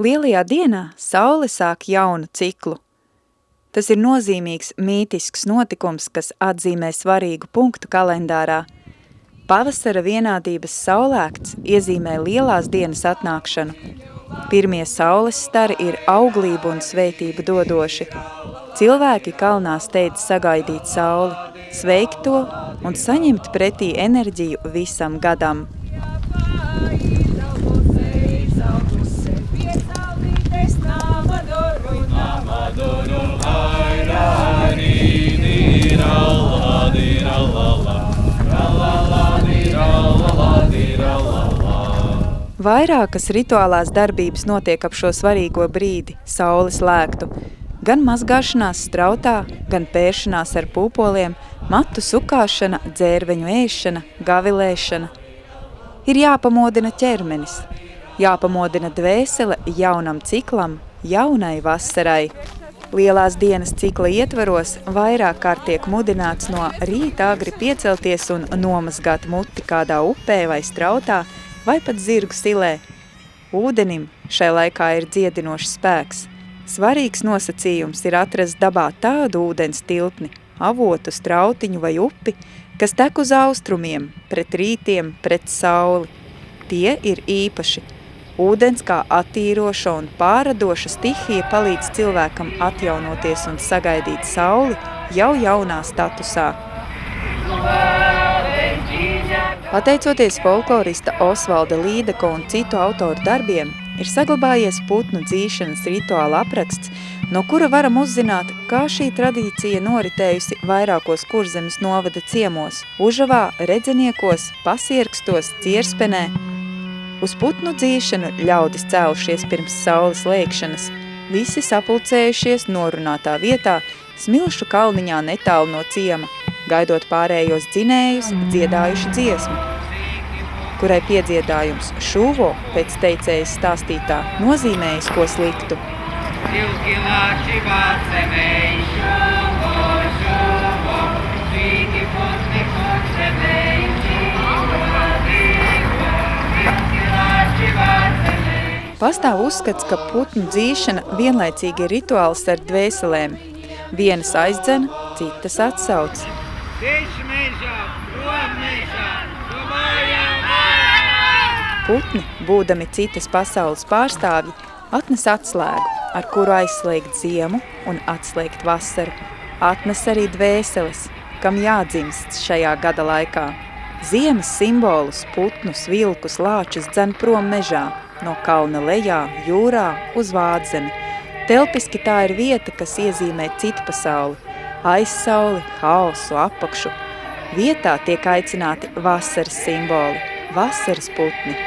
Lielajā dienā saule sāk jaunu ciklu. Tas ir nozīmīgs mītisks notikums, kas atzīmē svarīgu punktu kalendārā. Pavasara vienādības saulēkts iezīmē lielās dienas atnākšanu. Pirmie saules stari ir auglību un svētību dodoši. Cilvēki kalnā steidz sagaidīt sauli, sveikt to un saņemt pretī enerģiju visam gadam. Vairākas rituālās darbības notiek ap šo svarīgo brīdi, saules lēktu. Gan mazgāšanās strautā, gan pēršanās ar pūpoliem, matu sukāšana, dzērveņu ēšana, gavilēšana. Ir jāpamodina ķermenis, jāpamodina dvēsele jaunam ciklam, jaunai vasarai. Lielās dienas cikla ietvaros vairāk kārt tiek mudināts no rīta agri piecelties un nomazgāt muti kādā upē vai strautā, vai pat zirgu silē. Ūdenim šai laikā ir dziedinošs spēks. Svarīgs nosacījums ir atrast dabā tādu ūdens tilpni, avotu, strautiņu vai upi, kas tek uz austrumiem, pret rītiem, pret sauli. Tie ir īpaši. Ūdens kā attīroša un pārradoša stihija palīdz cilvēkam atjaunoties un sagaidīt sauli jau jaunā statusā. Pateicoties folklorista Osvalda Līdeka un citu autoru darbiem, ir saglabājies putnu dzīšanas rituāla apraksts, no kura varam uzzināt, kā šī tradīcija noritējusi vairākos Kurzemes novada ciemos, Užavā, Redzeniekos, Pasierkstos, Cierspenē. Uz putnu dzīšanu ļaudis cēlušies pirms saules lēkšanas, visi sapulcējušies norunātā vietā, Smilšu kalniņā netālu no ciema, gaidot pārējos dzinējus, dziedājuši dziesmu, kurai piedziedājums šūvo pēc teicējas stāstītā nozīmējis ko sliktu. Pastāv uzskats, ka putnu dzīšana vienlaicīgi ir rituāls ar dvēselēm. Vienas aizdzen, citas atsauc. Putni, būdami citas pasaules pārstāvji, atnes atslēgu, ar kuru aizslēgt ziemu un atslēgt vasaru. Atnes arī dvēseles, kam jādzimst šajā gada laikā. Ziemas simbolus, putnus, vilkus, lāčus dzen prom mežā, no kalna lejā, jūrā, uz Vādzemi. Telpiski tā ir vieta, kas iezīmē citu pasauli, aizsauli, haosu, apakšu. Vietā tiek aicināti vasaras simboli, vasaras putni.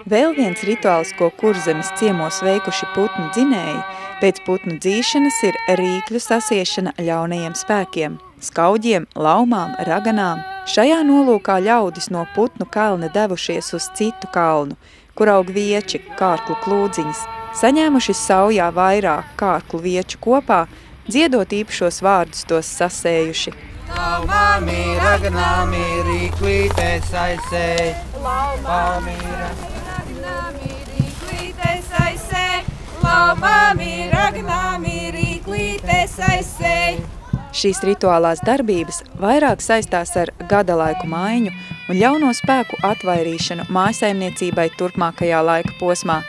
Vēl viens rituāls, ko Kurzemes ciemos veikuši putnu dzinēji, pēc putnu dzīšanas ir rīkļu sasiešana ļaunajiem spēkiem, skauģiem, laumām, raganām. Šajā nolūkā ļaudis no putnu kalna devušies uz citu kalnu, kur aug vieči, kārklu klūdziņas. Saņēmuši saujā vairāk kārklu vieču kopā, dziedot īpašos vārdus tos sasējuši. Laumāmi, raganāmi, rīklītes aizsēj, laumāmi, Šīs rituālās darbības vairāk saistās ar gada laiku maiņu un ļauno spēku atvairīšanu mājasaimniecībai turpmākajā laika posmā.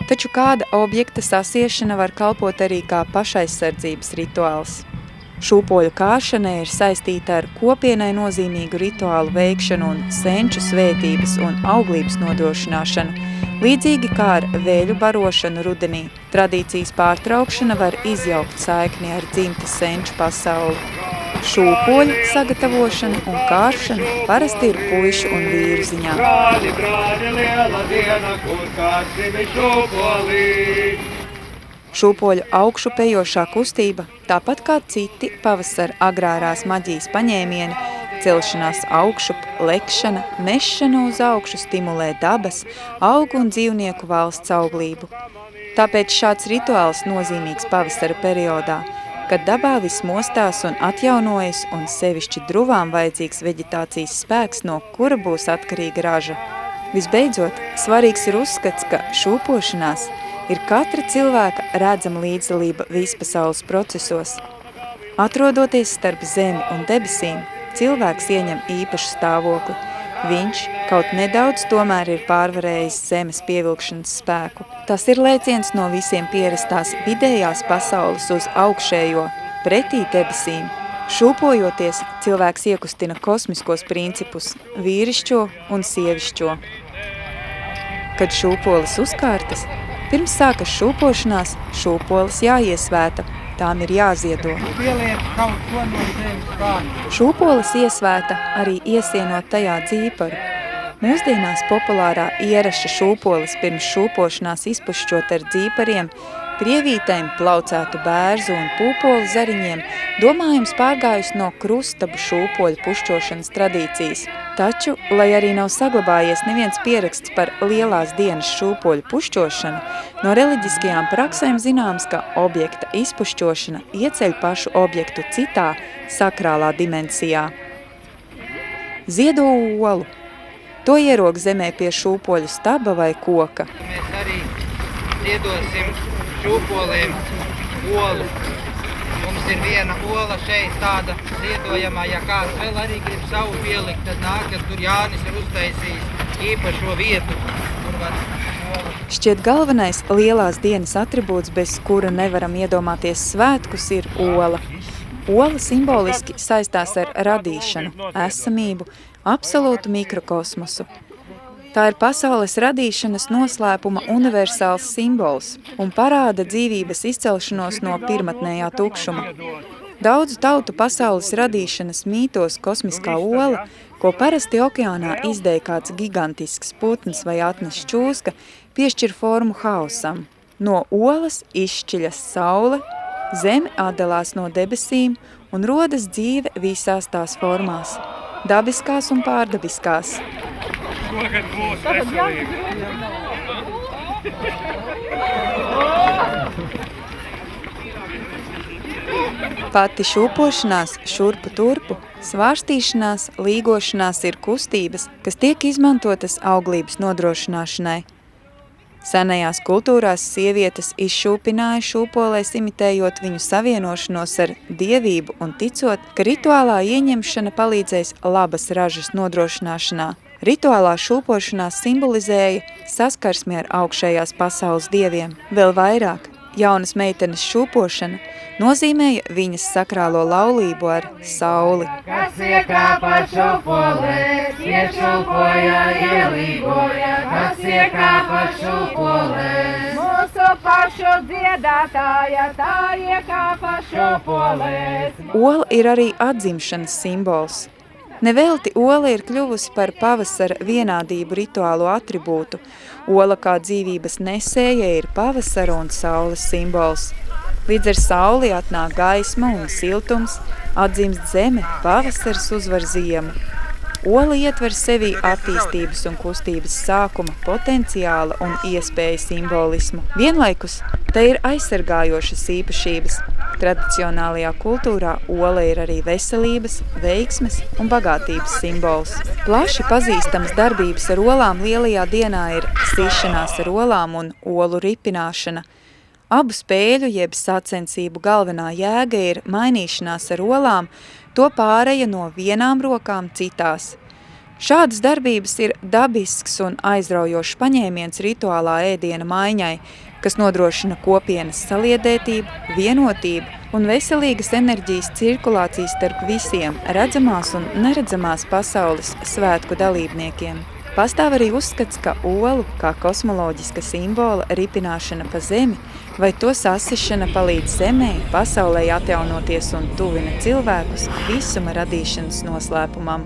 Taču kāda objekta sasiešana var kalpot arī kā pašaizsardzības rituāls. Šūpoļu kāšana ir saistīta ar kopienai nozīmīgu rituālu veikšanu un senču svētības un auglības nodrošināšanu, līdzīgi kā ar vēļu barošanu rudenī. Tradīcijas pārtraukšana var izjaukt saikni ar dzimtas senču pasauli. Šūpoļu sagatavošana un kāršana parasti ir puišu un vīru ziņā. Brāļi, liela diena, kur kāds gribi šūpolīt. Šūpoļu augšupejošā kustība, tāpat kā citi pavasara agrārās maģijas paņēmieni, celšanās augšup, lekšana, mešana uz augšu stimulē dabas, augu un dzīvnieku valsts auglību. Tāpēc šāds rituāls nozīmīgs pavasara periodā, kad dabā viss mostās un atjaunojas un sevišķi druvām vajadzīgs veģetācijas spēks, no kura būs atkarīga raža. Visbeidzot, svarīgs ir uzskats, ka šūpošanās ir katra cilvēka redzama līdzdalība vispasaules procesos. Atrodoties starp zemi un debesīm, cilvēks ieņem īpašu stāvokli. Viņš kaut nedaudz tomēr ir pārvarējis zemes pievilkšanas spēku. Tas ir lēciens no visiem pierastās vidējās pasaules uz augšējo, pretī debesīm. Šūpojoties, cilvēks iekustina kosmiskos principus, vīrišķo un sievišķo. Kad šūpoles uzkārtas, pirms sākas šūpošanās, šūpoles jāiesvēta, tām ir jāziedo. Pieliek kaut ko no zemes kārtas. Šūpoles iesvēta arī iesienot tajā dzīparu. Mūsdienās populārā ieraša šūpoles pirms šūpošanās izpušķot ar dzīpariem, prievītēm, plaucētu bērzu un pūpolu zariņiem, domājams pārgājusi no krustabu šūpoļu pušķošanas tradīcijas. Taču, lai arī nav saglabājies neviens pieraksts par lielās dienas šūpoļu pušķošanu, no reliģiskajām praksēm zināms, ka objekta izpušķošana ieceļ pašu objektu citā, sakrālā dimensijā. Ziedo olu. To ierok zemē pie šūpoļu staba vai koka. Mēs arī ziedosim šūpoliem olu. Mums ir viena ola šeit tāda ziedojamā. Ja kāds vēl arī grib savu pielikt, tad nākas tur Jānis ir uztaisījis īpašo vietu, kur var olu. Šķiet galvenais lielās dienas atribūts, bez kura nevaram iedomāties svētkus, ir ola. Ola simboliski saistās ar radīšanu, esamību, absolūtu mikrokosmosu. Tā ir pasaules radīšanas noslēpuma universāls simbols un parāda dzīvības izcelšanos no pirmatnējā tukšuma. Daudzu tautu pasaules radīšanas mītos kosmiskā ola, ko parasti okeānā izdēja kāds gigantisks putns vai atnes čūska, piešķir formu haosam. No olas izšķiļas saule, zeme atdalās no debesīm un rodas dzīve visās tās formās, dabiskās un pārdabiskās. Šogad būs veselīgi. Pati šūpošanās, šurpu turpu, svārstīšanās, līgošanās ir kustības, kas tiek izmantotas auglības nodrošināšanai. Senajās kultūrās sievietes izšūpināja šūpolēs, imitējot viņu savienošanos ar dievību un ticot, ka rituālā ieņemšana palīdzēs labas ražas nodrošināšanā. Rituālā šūpošanās simbolizēja saskarsmi ar augšējās pasaules dieviem. Vēl vairāk, jaunas meitenes šūpošana nozīmēja viņas sakrālo laulību ar sauli. Kas iekāpa šūpolēs, iešūpoja, ielīgoja, kas iekāpa šūpolēs. Mūsu pašu dziedātāja, tā iekāpa šūpolēs. Ola ir arī atzimšanas simbols. Nevelti ola ir kļuvusi par pavasara vienādību rituālo atribūtu. Ola kā dzīvības nesēja ir pavasara un saules simbols. Līdz ar sauli atnāk gaisma un siltums, atdzimst zeme, pavasars uzvar ziemu. Ola ietver sevī attīstības un kustības sākuma, potenciāla un iespēja simbolismu. Vienlaikus te ir aizsargājošas īpašības. Tradicionālajā kultūrā ola ir arī veselības, veiksmes un bagātības simbols. Plaši pazīstams darbības ar olām lielajā dienā ir sišanās ar olām un olu ripināšana. Abu spēļu jeb sacensību galvenā jēga ir mainīšanās ar olām, to pāreja no vienām rokām citās. Šādas darbības ir dabisks un aizraujošs paņēmiens rituālā ēdiena maiņai, kas nodrošina kopienas saliedētību, vienotību un veselīgas enerģijas cirkulāciju starp visiem redzamās un neredzamās pasaules svētku dalībniekiem. Pastāv arī uzskats, ka olu, kā kosmoloģiska simbola ripināšana pa zemi vai to sasišana palīdz zemē, pasaulē atjaunoties un tuvina cilvēkus visuma radīšanas noslēpumam.